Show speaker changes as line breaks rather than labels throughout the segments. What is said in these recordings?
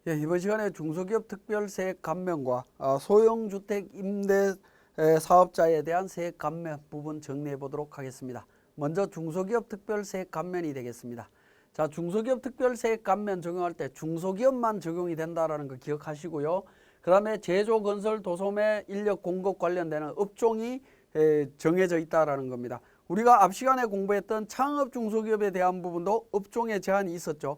예, 이번 시간에 중소기업 특별세액 감면과 소형주택 임대 사업자에 대한 세액 감면 부분 정리해 보도록 하겠습니다. 먼저 중소기업 특별세액 감면이 되겠습니다. 자, 중소기업 특별세액 감면 적용할 때 중소기업만 적용이 된다는 거 기억하시고요. 그 다음에 제조, 건설, 도소매, 인력 공급 관련되는 업종이 정해져 있다는 겁니다. 우리가 앞 시간에 공부했던 창업 중소기업에 대한 부분도 업종에 제한이 있었죠.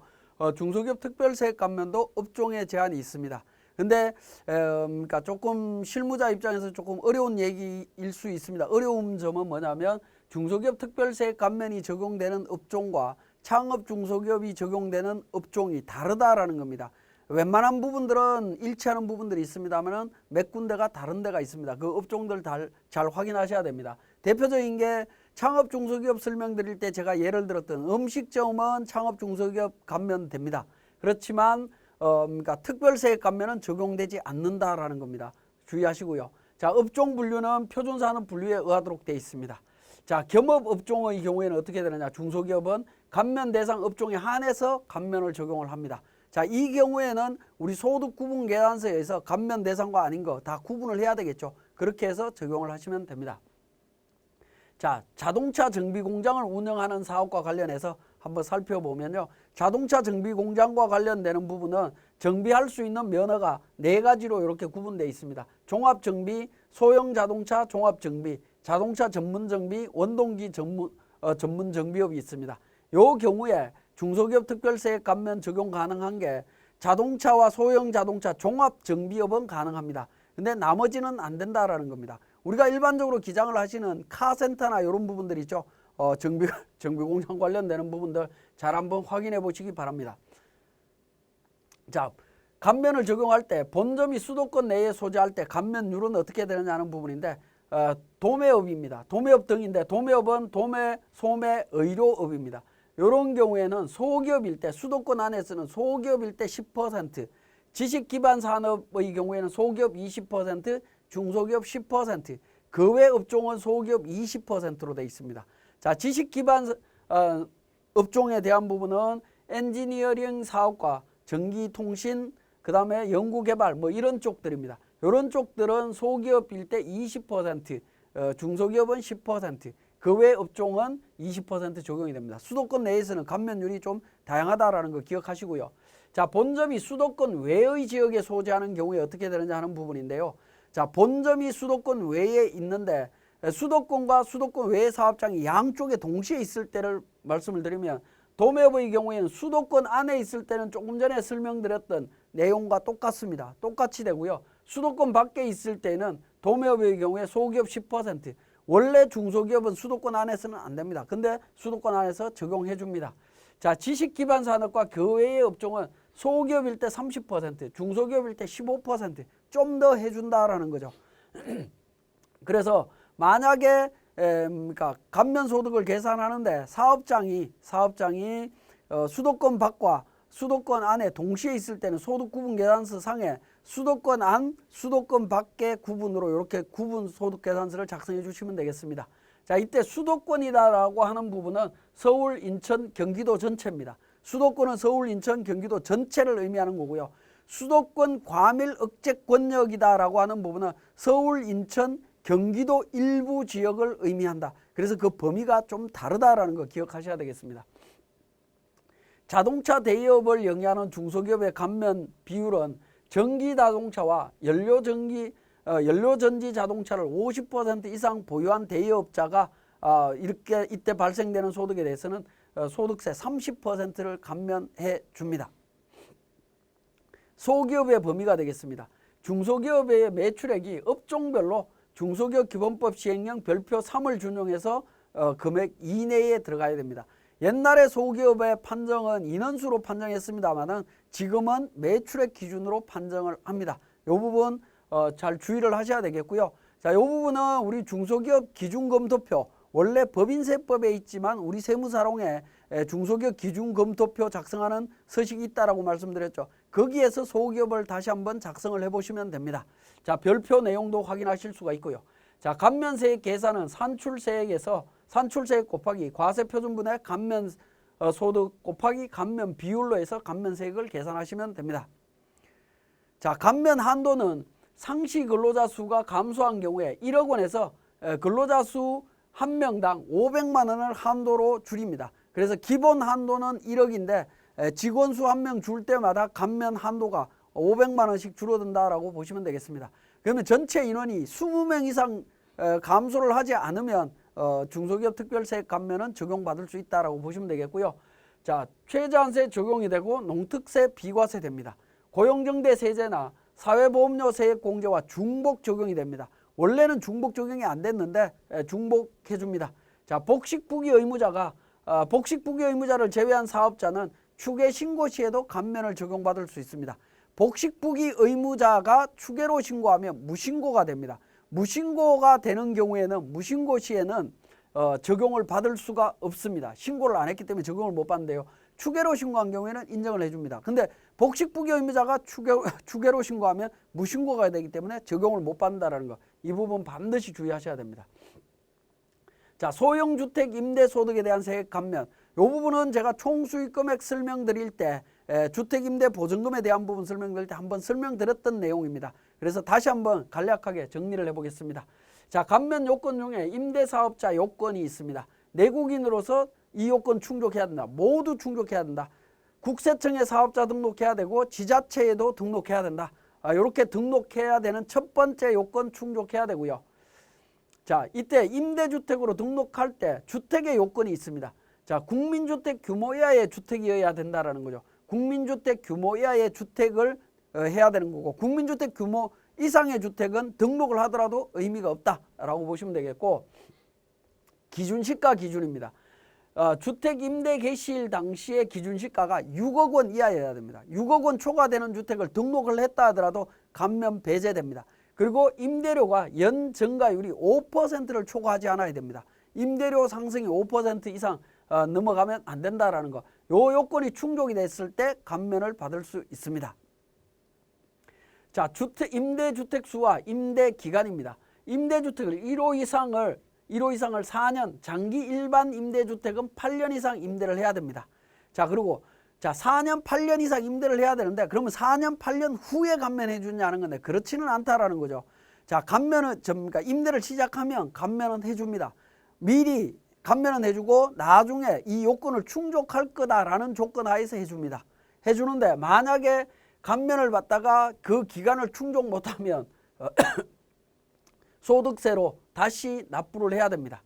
중소기업 특별세액 감면도 업종에 제한이 있습니다. 근데 그러니까 조금 실무자 입장에서 조금 어려운 얘기일 수 있습니다. 어려운 점은 뭐냐면 중소기업 특별세액 감면이 적용되는 업종과 창업 중소기업이 적용되는 업종이 다르다라는 겁니다. 웬만한 부분들은 일치하는 부분들이 있습니다만 몇 군데가 다른 데가 있습니다. 그 업종들 잘 확인하셔야 됩니다. 대표적인 게 창업 중소기업 설명드릴 때 제가 예를 들었던 음식점은 창업 중소기업 감면됩니다. 그렇지만 그러니까 특별세액 감면은 적용되지 않는다라는 겁니다. 주의하시고요. 자, 업종 분류는 표준산업 분류에 의하도록 되어 있습니다. 자, 겸업업종의 경우에는 어떻게 되느냐? 중소기업은 감면 대상 업종에 한해서 감면을 적용을 합니다. 자, 이 경우에는 우리 소득 구분 계산서에서 감면 대상과 아닌 거 다 구분을 해야 되겠죠. 그렇게 해서 적용을 하시면 됩니다. 자, 자동차 정비 공장을 운영하는 사업과 관련해서 한번 살펴보면요. 자동차 정비 공장과 관련되는 부분은 정비할 수 있는 면허가 4가지로 이렇게 구분되어 있습니다. 종합정비, 소형자동차 종합정비, 자동차 전문정비, 원동기 전문정비업이 있습니다. 이 경우에 중소기업 특별세액 감면 적용 가능한 게 자동차와 소형자동차 종합정비업은 가능합니다. 근데 나머지는 안 된다라는 겁니다. 우리가 일반적으로 기장을 하시는 카센터나 이런 부분들 있죠. 정비 공장 관련되는 부분들 잘 한번 확인해 보시기 바랍니다. 자, 감면을 적용할 때 본점이 수도권 내에 소재할 때 감면율은 어떻게 되느냐는 부분인데 도매업입니다. 도매업 등인데 도매업은 도매, 소매, 의료업입니다. 이런 경우에는 소기업일 때 수도권 안에서는 소기업일 때 10%, 지식기반산업의 경우에는 소기업 20%, 중소기업 10%, 그 외 업종은 소기업 20%로 되어 있습니다. 자, 지식기반 업종에 대한 부분은 엔지니어링 사업과 전기통신, 그 다음에 연구개발 뭐 이런 쪽들입니다. 이런 쪽들은 소기업일 때 20%, 중소기업은 10%, 그 외 업종은 20% 적용이 됩니다. 수도권 내에서는 감면율이 좀 다양하다라는 거 기억하시고요. 자, 본점이 수도권 외의 지역에 소재하는 경우에 어떻게 되느냐 하는 부분인데요. 자, 본점이 수도권 외에 있는데 수도권과 수도권 외 사업장이 양쪽에 동시에 있을 때를 말씀을 드리면 도매업의 경우에는 수도권 안에 있을 때는 조금 전에 설명드렸던 내용과 똑같습니다. 똑같이 되고요. 수도권 밖에 있을 때는 도매업의 경우에 소기업 10%, 원래 중소기업은 수도권 안에서는 안 됩니다. 근데 수도권 안에서 적용해 줍니다. 자, 지식기반산업과 그 외의 업종은 소기업일 때 30%, 중소기업일 때 15%, 좀 더 해준다라는 거죠. 그래서 만약에 그러니까 감면소득을 계산하는데 사업장이 수도권 밖과 수도권 안에 동시에 있을 때는 소득구분계산서 상에 수도권 안, 수도권 밖의 구분으로 이렇게 구분 소득계산서를 작성해 주시면 되겠습니다. 자, 이때 수도권이다라고 하는 부분은 서울, 인천, 경기도 전체입니다. 수도권은 서울, 인천, 경기도 전체를 의미하는 거고요. 수도권 과밀 억제 권역이다라고 하는 부분은 서울, 인천, 경기도 일부 지역을 의미한다. 그래서 그 범위가 좀 다르다라는 거 기억하셔야 되겠습니다. 자동차 대기업을 영위하는 중소기업의 감면 비율은 전기자동차와 연료전지 자동차를 50% 이상 보유한 대기업자가 이때 발생되는 소득에 대해서는 소득세 30%를 감면해 줍니다. 소기업의 범위가 되겠습니다. 중소기업의 매출액이 업종별로 중소기업 기본법 시행령 별표 3을 준용해서 금액 이내에 들어가야 됩니다. 옛날에 소기업의 판정은 인원수로 판정했습니다만은 지금은 매출액 기준으로 판정을 합니다. 이 부분 잘 주의를 하셔야 되겠고요. 자, 이 부분은 우리 중소기업 기준검토표 원래 법인세법에 있지만 우리 세무사롱에 중소기업 기준검토표 작성하는 서식이 있다라고 말씀드렸죠. 거기에서 소기업을 다시 한번 작성을 해보시면 됩니다. 자, 별표 내용도 확인하실 수가 있고요. 자, 감면세액 계산은 산출세액에서 산출세액 곱하기 과세표준분의 감면소득 곱하기 감면 비율로 해서 감면세액을 계산하시면 됩니다. 자, 감면 한도는 상시 근로자 수가 감소한 경우에 1억 원에서 근로자 수 1명당 500만 원을 한도로 줄입니다. 그래서 기본 한도는 1억인데 직원 수 1명 줄 때마다 감면 한도가 500만 원씩 줄어든다라고 보시면 되겠습니다. 그러면 전체 인원이 20명 이상 감소를 하지 않으면 중소기업 특별세 감면은 적용받을 수 있다라고 보시면 되겠고요. 자, 최저한세 적용이 되고 농특세 비과세 됩니다. 고용정대 세제나 사회보험료 세액 공제와 중복 적용이 됩니다. 원래는 중복 적용이 안 됐는데 중복해 줍니다. 자, 복식부기 의무자가 복식부기 의무자를 제외한 사업자는 추계 신고 시에도 감면을 적용받을 수 있습니다. 복식부기 의무자가 추계로 신고하면 무신고가 됩니다. 무신고가 되는 경우에는 무신고 시에는 적용을 받을 수가 없습니다. 신고를 안 했기 때문에 적용을 못 받는데요. 추계로 신고한 경우에는 인정을 해줍니다. 근데 복식부기 의무자가 추계로 신고하면 무신고가 되기 때문에 적용을 못 받는다는 거, 이 부분 반드시 주의하셔야 됩니다. 자, 소형주택 임대소득에 대한 세액 감면, 이 부분은 제가 총수익 금액 설명드릴 때 주택임대보증금에 대한 부분 설명드릴 때 한번 설명드렸던 내용입니다. 그래서 다시 한번 간략하게 정리를 해보겠습니다. 자, 감면 요건 중에 임대사업자 요건이 있습니다. 내국인으로서 이 요건 충족해야 된다. 모두 충족해야 된다. 국세청에 사업자 등록해야 되고 지자체에도 등록해야 된다. 이렇게 등록해야 되는 첫 번째 요건 충족해야 되고요. 자, 이때 임대주택으로 등록할 때 주택의 요건이 있습니다. 자, 국민주택 규모 이하의 주택이어야 된다라는 거죠. 국민주택 규모 이하의 주택을 해야 되는 거고, 국민주택 규모 이상의 주택은 등록을 하더라도 의미가 없다라고 보시면 되겠고, 기준시가 기준입니다. 주택 임대 개시일 당시의 기준시가가 6억 원 이하여야 됩니다. 6억 원 초과되는 주택을 등록을 했다 하더라도 감면 배제됩니다. 그리고 임대료가 연 증가율이 5%를 초과하지 않아야 됩니다. 임대료 상승이 5% 이상 넘어가면 안 된다라는 거. 요 요건이 충족이 됐을 때 감면을 받을 수 있습니다. 자, 임대주택 수와 임대 기간입니다. 임대주택을 1호 이상을 4년, 장기 일반 임대주택은 8년 이상 임대를 해야 됩니다. 자, 그리고 자, 4년, 8년 이상 임대를 해야 되는데, 그러면 4년, 8년 후에 감면해 주냐는 건데, 그렇지는 않다라는 거죠. 자, 감면은, 그러니까 임대를 시작하면 감면은 해줍니다. 미리 감면은 해주고, 나중에 이 요건을 충족할 거다라는 조건 하에서 해줍니다. 해주는데, 만약에 감면을 받다가 그 기간을 충족 못하면, 소득세로 다시 납부를 해야 됩니다.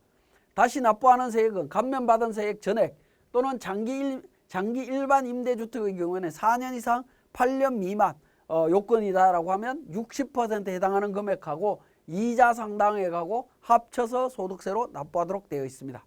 다시 납부하는 세액은 감면받은 세액 전액 또는 장기 일반 임대주택의 경우에는 4년 이상 8년 미만 요건이다라고 하면 60%에 해당하는 금액하고 이자 상당액하고 합쳐서 소득세로 납부하도록 되어 있습니다.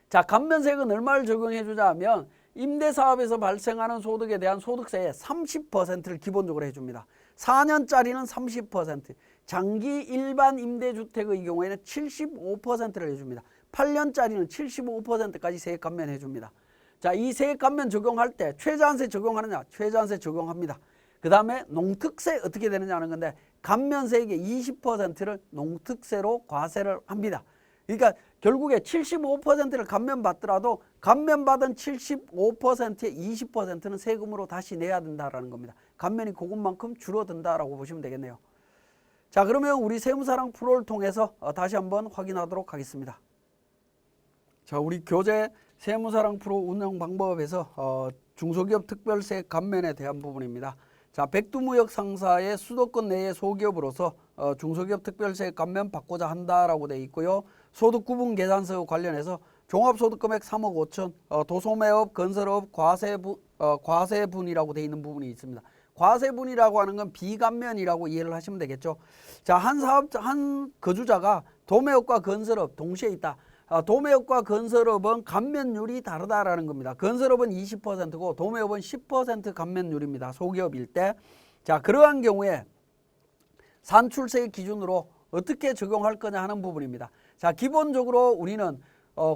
자, 감면세액은 얼마를 적용해 주자 하면 임대사업에서 발생하는 소득에 대한 소득세의 30%를 기본적으로 해줍니다. 4년짜리는 30%, 장기 일반 임대주택의 경우에는 75%를 해줍니다. 8년짜리는 75%까지 세액 감면해 줍니다. 자, 이 세액 감면 적용할 때 최저한세 적용하느냐? 최저한세 적용합니다. 그 다음에 농특세 어떻게 되느냐 하는 건데, 감면세액의 20%를 농특세로 과세를 합니다. 그러니까 결국에 75%를 감면받더라도 감면받은 75%의 20%는 세금으로 다시 내야 된다라는 겁니다. 감면이 그것만큼 줄어든다라고 보시면 되겠네요. 자, 그러면 우리 세무사랑 프로를 통해서 다시 한번 확인하도록 하겠습니다. 자, 우리 교재 세무사랑 프로 운영 방법에서 중소기업 특별세 감면에 대한 부분입니다. 자, 백두무역 상사의 수도권 내의 소기업으로서 중소기업 특별세 감면 받고자 한다라고 되어 있고요. 소득 구분 계산서 관련해서 종합소득금액 3억 5천, 도소매업, 건설업, 과세분이라고 되어 있는 부분이 있습니다. 과세분이라고 하는 건 비감면이라고 이해를 하시면 되겠죠. 자, 한 거주자가 도매업과 건설업 동시에 있다. 도매업과 건설업은 감면율이 다르다라는 겁니다. 건설업은 20%고 도매업은 10% 감면율입니다. 소기업일 때. 자, 그러한 경우에 산출세 기준으로 어떻게 적용할 거냐 하는 부분입니다. 자, 기본적으로 우리는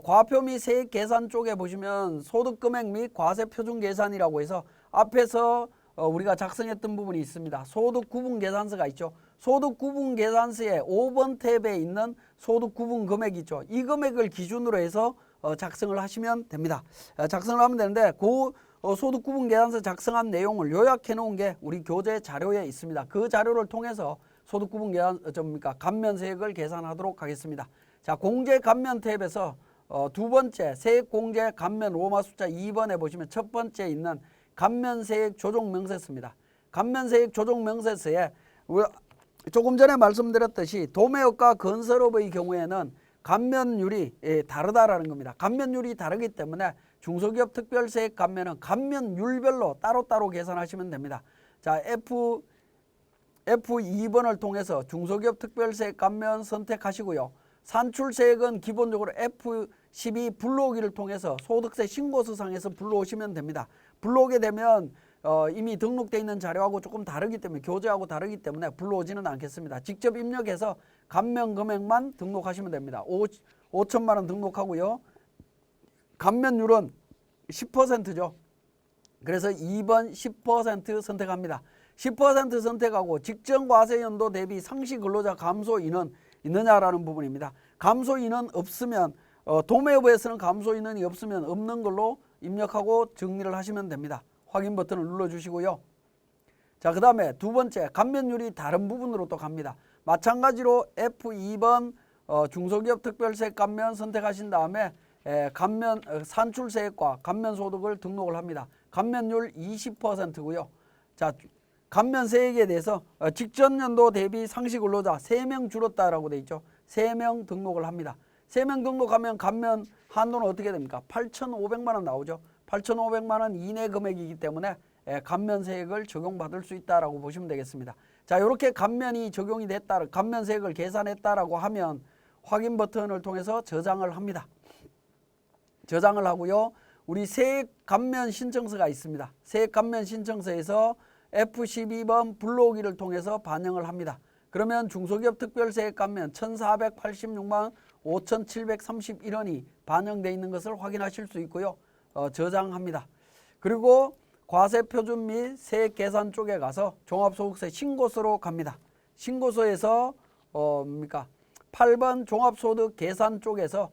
과표 및 세액 계산 쪽에 보시면 소득금액 및 과세 표준 계산이라고 해서 앞에서 우리가 작성했던 부분이 있습니다. 소득 구분 계산서가 있죠. 소득 구분 계산서에 5번 탭에 있는 소득 구분 금액이 있죠. 이 금액을 기준으로 해서 작성을 하시면 됩니다. 작성을 하면 되는데 그 소득구분계산서 작성한 내용을 요약해 놓은 게 우리 교재 자료에 있습니다. 그 자료를 통해서 감면세액을 계산하도록 하겠습니다. 자, 공제감면 탭에서 두 번째 세액공제 감면 로마 숫자 2번에 보시면 첫 번째 있는 감면세액 조정명세서입니다. 감면세액 조정명세서에 조금 전에 말씀드렸듯이 도매업과 건설업의 경우에는 감면율이 다르다라는 겁니다. 감면율이 다르기 때문에 중소기업 특별세액 감면은 감면율별로 따로따로 계산하시면 됩니다. 자, F2번을 통해서 중소기업 특별세액 감면 선택하시고요. 산출세액은 기본적으로 F12 불러오기를 통해서 소득세 신고서상에서 불러오시면 됩니다. 불러오게 되면 이미 등록되어 있는 자료하고 조금 다르기 때문에 교재하고 다르기 때문에 불러오지는 않겠습니다. 직접 입력해서 감면 금액만 등록하시면 됩니다. 5천만 원 등록하고요. 감면율은 10%죠. 그래서 2번 10% 선택합니다. 10% 선택하고 직전과세연도 대비 상시근로자 감소인은 있느냐라는 부분입니다. 감소인은 없으면 도매업에서는 감소인원이 없으면 없는 걸로 입력하고 정리를 하시면 됩니다. 확인 버튼을 눌러주시고요. 자, 그 다음에 두 번째 감면율이 다른 부분으로 또 갑니다. 마찬가지로 F2번 중소기업 특별세액 감면 선택하신 다음에 산출세액과 감면소득을 등록을 합니다. 감면율 20%고요. 자, 감면세액에 대해서 직전 연도 대비 상시근로자 3명 줄었다라고 되어 있죠. 3명 등록을 합니다. 3명 등록하면 감면 한도는 어떻게 됩니까? 8,500만 원 나오죠. 8,500만 원 이내 금액이기 때문에 감면세액을 적용받을 수 있다라고 보시면 되겠습니다. 자, 이렇게 감면이 적용이 됐다, 감면세액을 계산했다라고 하면 확인 버튼을 통해서 저장을 합니다. 저장을 하고요. 우리 세액감면 신청서가 있습니다. 세액감면 신청서에서 F12번 불러오기를 통해서 반영을 합니다. 그러면 중소기업 특별세액 감면 1,486만 5,731원이 반영되어 있는 것을 확인하실 수 있고요. 저장합니다. 그리고 과세표준 및 세액계산 쪽에 가서 종합소득세 신고서로 갑니다. 신고서에서 8번 종합소득 계산 쪽에서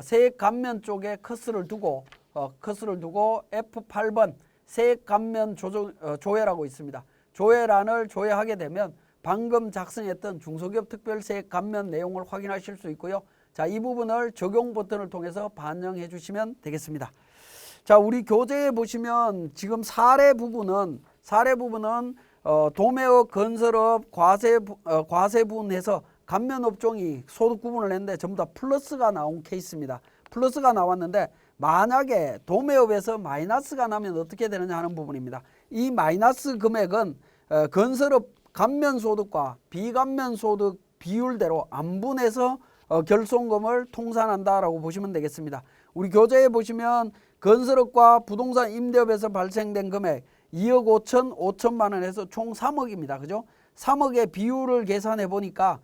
세액감면 쪽에 커스를 두고 F8번 세액감면 조회라고 있습니다. 조회란을 조회하게 되면 방금 작성했던 중소기업 특별세액 감면 내용을 확인하실 수 있고요. 자, 이 부분을 적용 버튼을 통해서 반영해 주시면 되겠습니다. 자, 우리 교재에 보시면 지금 사례 부분은 도매업, 건설업, 과세분해서 감면 업종이 소득 구분을 했는데 전부 다 플러스가 나온 케이스입니다. 플러스가 나왔는데 만약에 도매업에서 마이너스가 나면 어떻게 되느냐 하는 부분입니다. 이 마이너스 금액은 건설업 감면소득과 비감면소득 비율대로 안분해서 결손금을 통산한다라고 보시면 되겠습니다. 우리 교재에 보시면 건설업과 부동산 임대업에서 발생된 금액 2억 5천만 원에서 총 3억입니다. 그죠? 3억의 비율을 계산해 보니까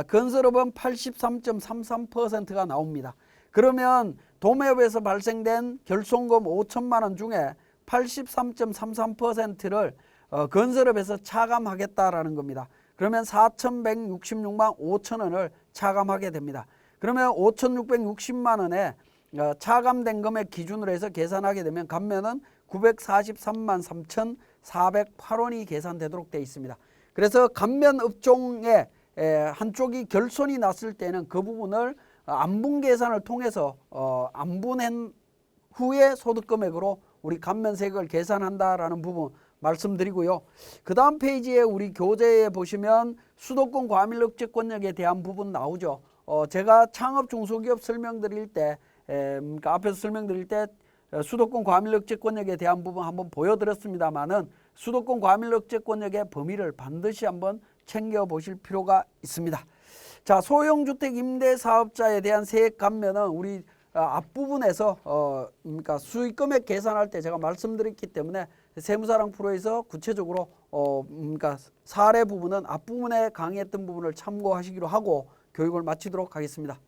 건설업은 83.33%가 나옵니다. 그러면 도매업에서 발생된 결손금 5천만 원 중에 83.33%를 건설업에서 차감하겠다라는 겁니다. 그러면 4,166만 5천 원을 차감하게 됩니다. 그러면 5,660만 원에 차감된 금액 기준으로 해서 계산하게 되면 감면은 943만 3,408원이 계산되도록 되어 있습니다. 그래서 감면 업종의 한쪽이 결손이 났을 때는 그 부분을 안분 계산을 통해서 안분한 후에 소득금액으로 우리 감면세액을 계산한다라는 부분 말씀드리고요. 그 다음 페이지에 우리 교재에 보시면 수도권 과밀억제권역에 대한 부분 나오죠. 제가 창업 중소기업 설명드릴 때 앞에서 설명드릴 때 수도권 과밀억제권역에 대한 부분 한번 보여드렸습니다만은 수도권 과밀억제권역의 범위를 반드시 한번 챙겨보실 필요가 있습니다. 자, 소형주택 임대사업자에 대한 세액 감면은 우리 앞부분에서 수익금액 계산할 때 제가 말씀드렸기 때문에 세무사랑 프로에서 구체적으로 사례 부분은 앞부분에 강의했던 부분을 참고하시기로 하고 교육을 마치도록 하겠습니다.